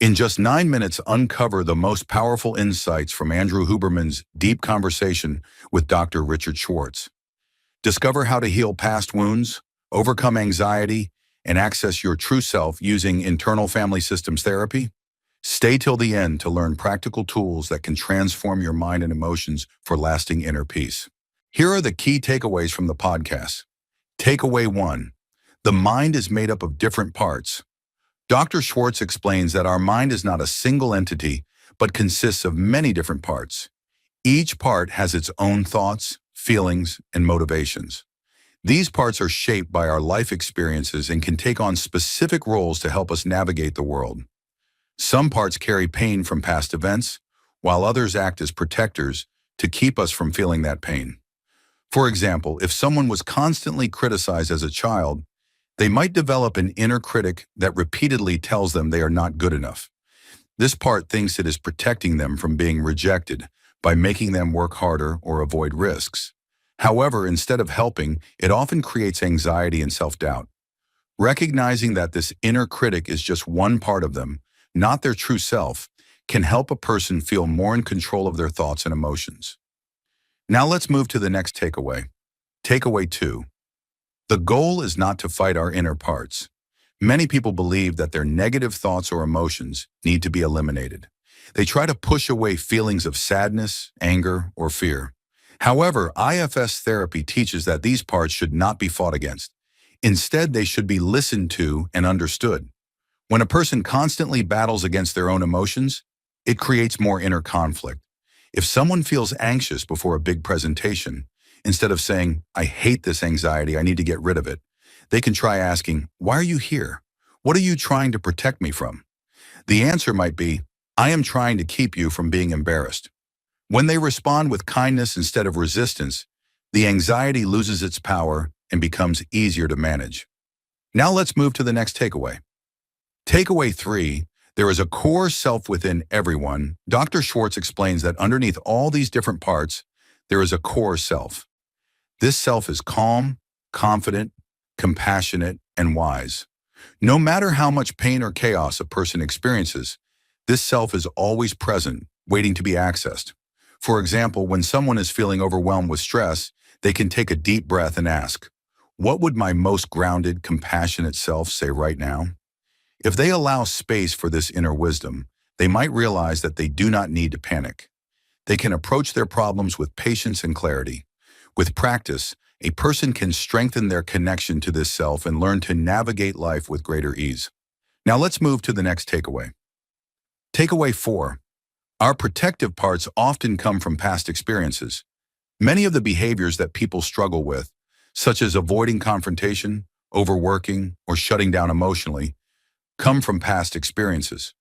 In just 9 minutes, uncover the most powerful insights from Andrew Huberman's deep conversation with Dr. Richard Schwartz. Discover how to heal past wounds, overcome anxiety, and access your true self using internal family systems therapy. Stay till the end to learn practical tools that can transform your mind and emotions for lasting inner peace. Here are the key takeaways from the podcast. Takeaway 1. The mind is made up of different parts. Dr. Schwartz explains that our mind is not a single entity, but consists of many different parts. Each part has its own thoughts, feelings, and motivations. These parts are shaped by our life experiences and can take on specific roles to help us navigate the world. Some parts carry pain from past events, while others act as protectors to keep us from feeling that pain. For example, if someone was constantly criticized as a child, they might develop an inner critic that repeatedly tells them they are not good enough. This part thinks it is protecting them from being rejected by making them work harder or avoid risks. However, instead of helping, it often creates anxiety and self-doubt. Recognizing that this inner critic is just one part of them, not their true self, can help a person feel more in control of their thoughts and emotions. Now let's move to the next takeaway. Takeaway 2. The goal is not to fight our inner parts. Many people believe that their negative thoughts or emotions need to be eliminated. They try to push away feelings of sadness, anger, or fear. However, IFS therapy teaches that these parts should not be fought against. Instead, they should be listened to and understood. When a person constantly battles against their own emotions, it creates more inner conflict. If someone feels anxious before a big presentation, instead of saying, "I hate this anxiety, I need to get rid of it," they can try asking, "Why are you here? What are you trying to protect me from?" The answer might be, "I am trying to keep you from being embarrassed." When they respond with kindness instead of resistance, the anxiety loses its power and becomes easier to manage. Now let's move to the next takeaway. Takeaway 3. There is a core self within everyone. Dr. Schwartz explains that underneath all these different parts, there is a core self. This self is calm, confident, compassionate, and wise. No matter how much pain or chaos a person experiences, this self is always present, waiting to be accessed. For example, when someone is feeling overwhelmed with stress, they can take a deep breath and ask, "What would my most grounded, compassionate self say right now?" If they allow space for this inner wisdom, they might realize that they do not need to panic. They can approach their problems with patience and clarity. With practice, a person can strengthen their connection to this self and learn to navigate life with greater ease. Now let's move to the next takeaway. Takeaway 4. Our protective parts often come from past experiences. Many of the behaviors that people struggle with, such as avoiding confrontation, overworking, or shutting down emotionally, come from past experiences.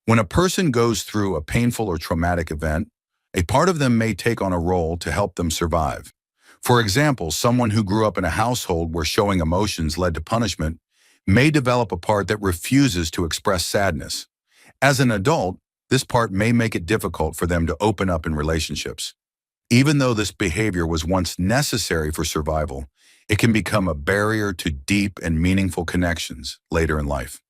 When a person goes through a painful or traumatic event, a part of them may take on a role to help them survive. For example, someone who grew up in a household where showing emotions led to punishment may develop a part that refuses to express sadness. As an adult, this part may make it difficult for them to open up in relationships. Even though this behavior was once necessary for survival, it can become a barrier to deep and meaningful connections later in life.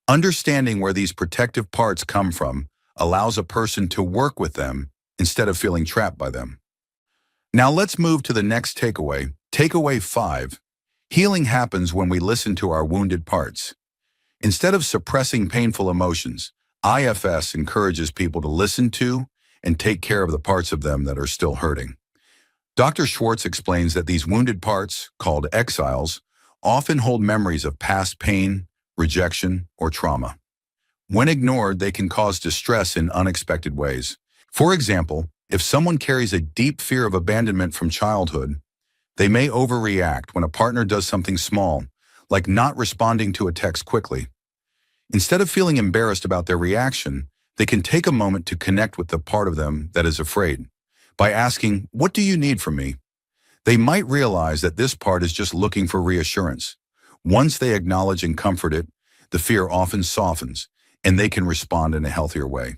Understanding where these protective parts come from allows a person to work with them instead of feeling trapped by them. Now let's move to the next takeaway. Takeaway 5. Healing happens when we listen to our wounded parts. Instead of suppressing painful emotions, IFS encourages people to listen to and take care of the parts of them that are still hurting. Dr. Schwartz explains that these wounded parts, called exiles, often hold memories of past pain, rejection, or trauma. When ignored, they can cause distress in unexpected ways. For example, if someone carries a deep fear of abandonment from childhood, they may overreact when a partner does something small, like not responding to a text quickly. Instead of feeling embarrassed about their reaction, they can take a moment to connect with the part of them that is afraid. By asking, "What do you need from me?" they might realize that this part is just looking for reassurance. Once they acknowledge and comfort it, the fear often softens, and they can respond in a healthier way.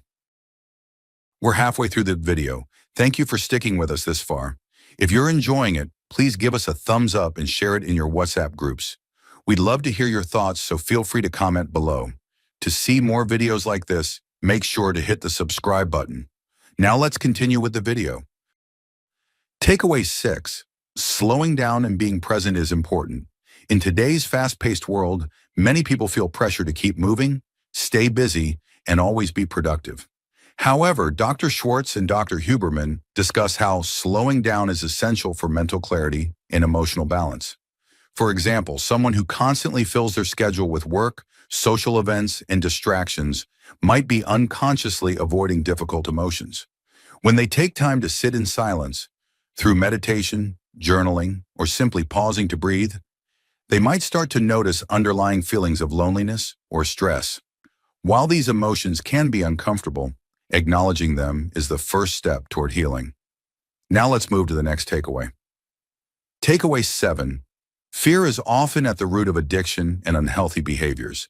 We're halfway through the video. Thank you for sticking with us this far. If you're enjoying it, please give us a thumbs up and share it in your WhatsApp groups. We'd love to hear your thoughts, so feel free to comment below. To see more videos like this, make sure to hit the subscribe button. Now let's continue with the video. Takeaway 6. Slowing down and being present is important. In today's fast-paced world, many people feel pressure to keep moving, stay busy, and always be productive. However, Dr. Schwartz and Dr. Huberman discuss how slowing down is essential for mental clarity and emotional balance. For example, someone who constantly fills their schedule with work, social events, and distractions might be unconsciously avoiding difficult emotions. When they take time to sit in silence, through meditation, journaling, or simply pausing to breathe, they might start to notice underlying feelings of loneliness or stress. While these emotions can be uncomfortable, acknowledging them is the first step toward healing. Now let's move to the next takeaway. Takeaway 7. Fear is often at the root of addiction and unhealthy behaviors.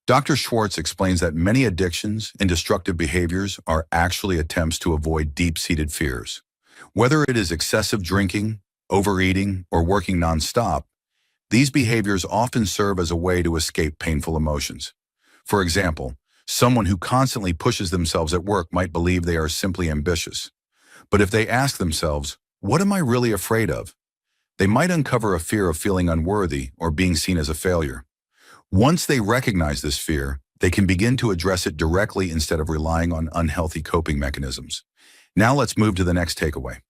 Dr. Schwartz explains that many addictions and destructive behaviors are actually attempts to avoid deep-seated fears. Whether it is excessive drinking, overeating, or working nonstop, these behaviors often serve as a way to escape painful emotions. For example, someone who constantly pushes themselves at work might believe they are simply ambitious. But if they ask themselves, "What am I really afraid of?" they might uncover a fear of feeling unworthy or being seen as a failure. Once they recognize this fear, they can begin to address it directly instead of relying on unhealthy coping mechanisms. Now let's move to the next takeaway.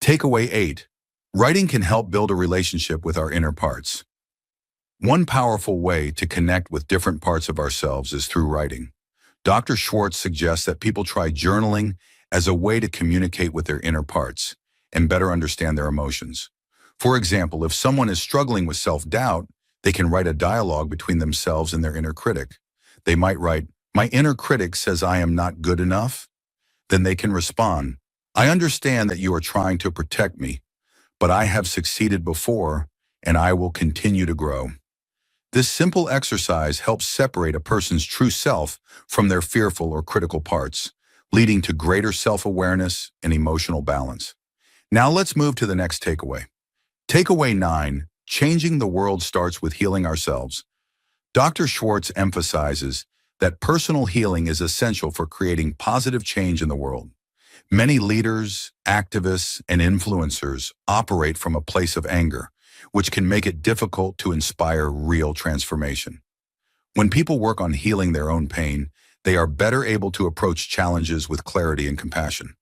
Takeaway 8. Writing can help build a relationship with our inner parts. One powerful way to connect with different parts of ourselves is through writing. Dr. Schwartz suggests that people try journaling as a way to communicate with their inner parts and better understand their emotions. For example, if someone is struggling with self-doubt, they can write a dialogue between themselves and their inner critic. They might write, "My inner critic says I am not good enough." Then they can respond, "I understand that you are trying to protect me, but I have succeeded before and I will continue to grow." This simple exercise helps separate a person's true self from their fearful or critical parts, leading to greater self-awareness and emotional balance. Now let's move to the next takeaway. Takeaway 9. Changing the world starts with healing ourselves. Dr. Schwartz emphasizes that personal healing is essential for creating positive change in the world. Many leaders, activists, and influencers operate from a place of anger, which can make it difficult to inspire real transformation. When people work on healing their own pain, they are better able to approach challenges with clarity and compassion.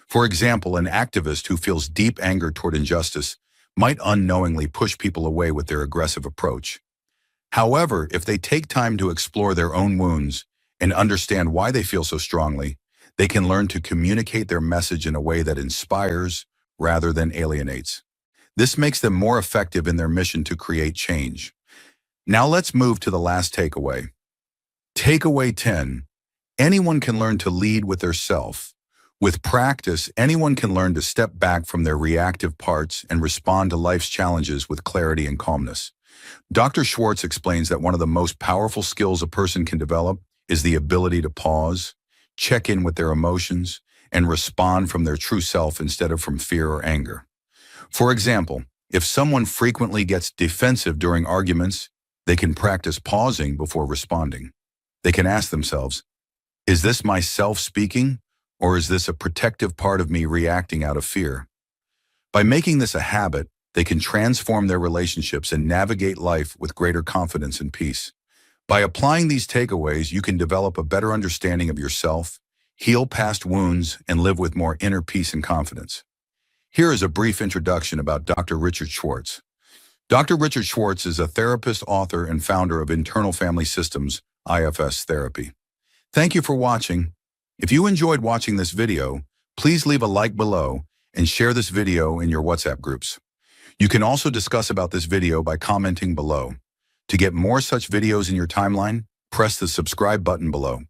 For example, an activist who feels deep anger toward injustice might unknowingly push people away with their aggressive approach. However, if they take time to explore their own wounds and understand why they feel so strongly, they can learn to communicate their message in a way that inspires rather than alienates. This makes them more effective in their mission to create change. Now let's move to the last takeaway. Takeaway 10. Anyone can learn to lead with their self. With practice, anyone can learn to step back from their reactive parts and respond to life's challenges with clarity and calmness. Dr. Schwartz explains that one of the most powerful skills a person can develop is the ability to pause, check in with their emotions, and respond from their true self instead of from fear or anger. For example, if someone frequently gets defensive during arguments, they can practice pausing before responding. They can ask themselves, "Is this myself speaking, or is this a protective part of me reacting out of fear?" By making this a habit, they can transform their relationships and navigate life with greater confidence and peace. By applying these takeaways, you can develop a better understanding of yourself, heal past wounds, and live with more inner peace and confidence. Here is a brief introduction about Dr. Richard Schwartz. Dr. Richard Schwartz is a therapist, author, and founder of Internal Family Systems, IFS Therapy. Thank you for watching. If you enjoyed watching this video, please leave a like below and share this video in your WhatsApp groups. You can also discuss about this video by commenting below. To get more such videos in your timeline, press the subscribe button below.